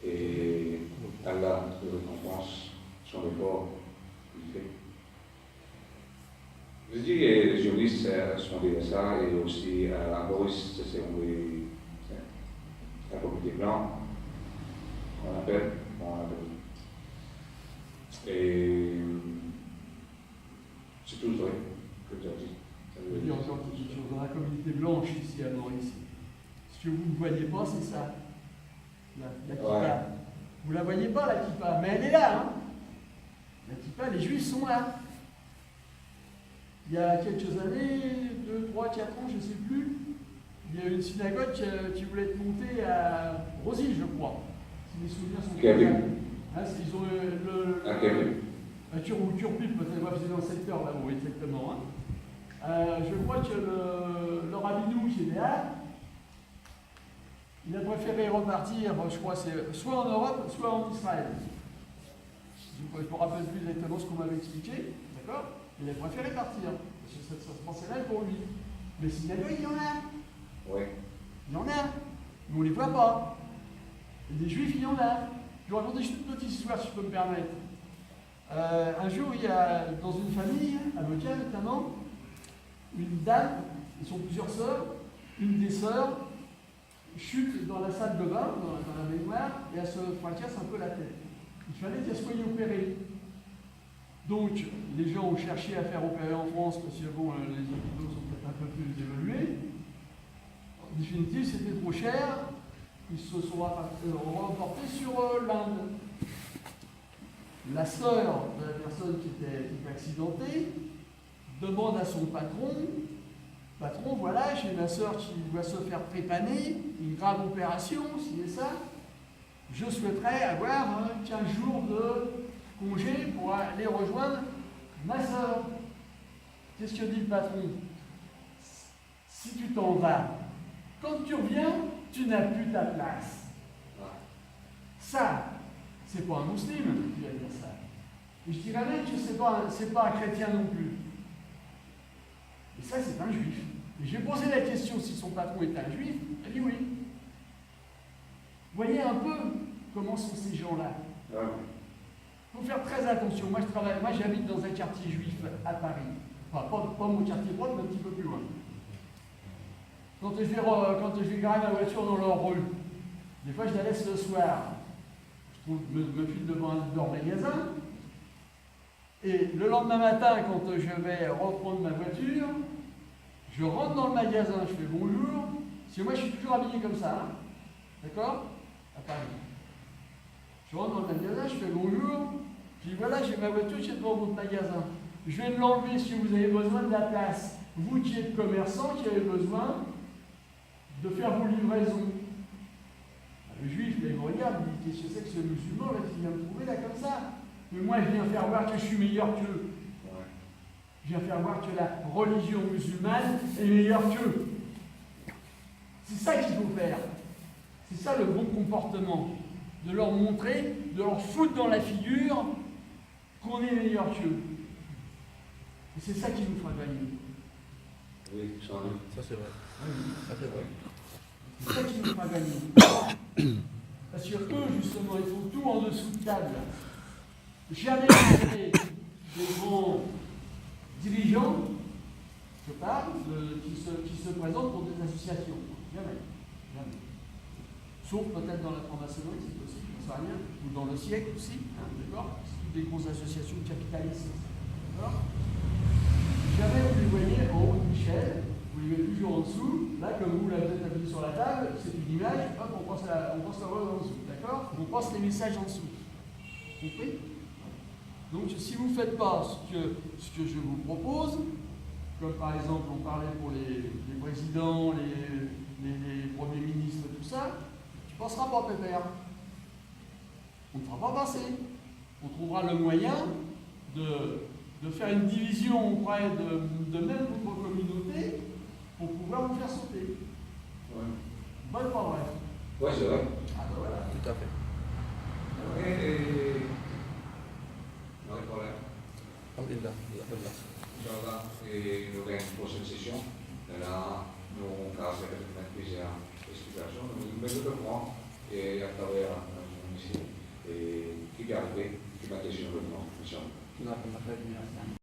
Et dans la récompense, son effort qu'il fait. Je dis que les journalistes sont déjà ça, et aussi à Boris, c'est un comité blanc qu'on appelle. Et c'est tout vrai que tu as dit. Je veux dire encore quelque chose. Dans la communauté blanche ici à Maurice, ce que vous ne voyez pas, c'est ça. La kippa. Ouais. Vous la voyez pas, la kippa, mais elle est là. Hein. La kippa, les juifs sont là. Il y a quelques années, 2, 3, 4 ans, je ne sais plus, il y a une synagogue qui voulait être montée à Rosy, je crois. Si mes souvenirs sont exacts. Hein, ils ont un Turpip, peut-être, c'est dans le secteur là-haut, exactement. Hein. Je crois que le rabbinou qui est là, il a préféré repartir, je crois, c'est soit en Europe, soit en Israël. Je ne me rappelle plus exactement ce qu'on m'avait expliqué, d'accord? Il a préféré partir, parce que ça se pensait là pour lui. Mais synagogues, il y en a. Oui. Il y en a, mais on ne les voit pas. Et des juifs, il y en a. Je vais vous raconter juste une petite histoire, si je peux me permettre. Un jour, il y a, dans une famille, à Moka notamment, une dame, ils sont plusieurs sœurs, une des sœurs chute dans la salle de bain, dans la baignoire, et elle se fracasse un peu la tête. Il fallait qu'elle soit opérée. Donc, les gens ont cherché à faire opérer en France, parce que bon, les hôpitaux sont peut-être un peu plus évolués. En définitive, c'était trop cher. Ils se sont remportés sur l'Inde. La sœur de la personne qui était accidentée demande à son patron, voilà, j'ai ma sœur qui doit se faire trépaner, une grave opération, si et ça, je souhaiterais avoir 15 jours de congé pour aller rejoindre ma sœur. Qu'est-ce que dit le patron? Si tu t'en vas, quand tu reviens, tu n'as plus ta place. Ça, c'est pas un musulman qui va dire ça. Et je dirais même que c'est pas un chrétien non plus. Et ça, c'est un juif. Et j'ai posé la question si son patron était un juif, elle dit oui. Vous voyez un peu comment sont ces gens-là. Il faut faire très attention. Moi, j'habite dans un quartier juif à Paris. Enfin, pas mon quartier propre, mais un petit peu plus loin. Quand je vais garer ma voiture dans leur rue, des fois je la laisse le soir. Je me file devant leur magasin. Et le lendemain matin, quand je vais reprendre ma voiture, je rentre dans le magasin, je fais bonjour. Parce que moi, je suis toujours habillé comme ça. Hein. D'accord? À Paris. Je rentre dans le magasin, je fais bonjour. Je dis voilà, j'ai ma voiture, j'ai devant votre magasin. Je vais l'enlever si vous avez besoin de la place. Vous qui êtes commerçant, qui avez besoin de faire vos livraisons. Le juif, là, il me regarde, il dit qu'est-ce que c'est que ce musulman là, qui vient me trouver là comme ça? Mais moi, je viens faire voir que je suis meilleur qu'eux. Je viens faire voir que la religion musulmane est meilleure qu'eux. C'est ça qu'il faut faire. C'est ça le bon comportement. De leur montrer, de leur foutre dans la figure qu'on est meilleur qu'eux. Et c'est ça qui nous fera gagner. Oui, ça c'est vrai. Ça c'est vrai. C'est ça qui nous fera gagner. Parce que eux, justement, ils font tout en dessous de table. Jamais des grands dirigeants, je parle, qui se présentent pour des associations. Jamais. Jamais. Sauf peut-être dans la franc-maçonnerie, c'est possible, je ne sais rien, ou dans le siècle aussi, hein, d'accord? C'est toutes des grosses associations capitalistes. D'accord? Jamais vous les voyez en haut de Michel, vous les voyez toujours en dessous. Là, comme vous, là, vous êtes appuyé sur la table, c'est une image, hop, on pense la voix en dessous, d'accord? On pense les messages en dessous. Compris? Donc, si vous ne faites pas ce que je vous propose, comme par exemple, on parlait pour les présidents, les premiers ministres, tout ça, tu ne passeras pas, pépère. On ne fera pas passer. On trouvera le moyen de faire une division auprès de même votre communauté pour pouvoir vous faire sauter. Ouais. Bon, pas vrai. Oui, c'est vrai. Ah ben voilà. Tout à fait. No hay problema. Inch'Allah, nous avons une prochaine session. Et là, nous, on va faire une explication. Mais je le prends. et à travers ici, et qui garder, qui va décider maintenant, Inch'Allah. Jazakallah khair.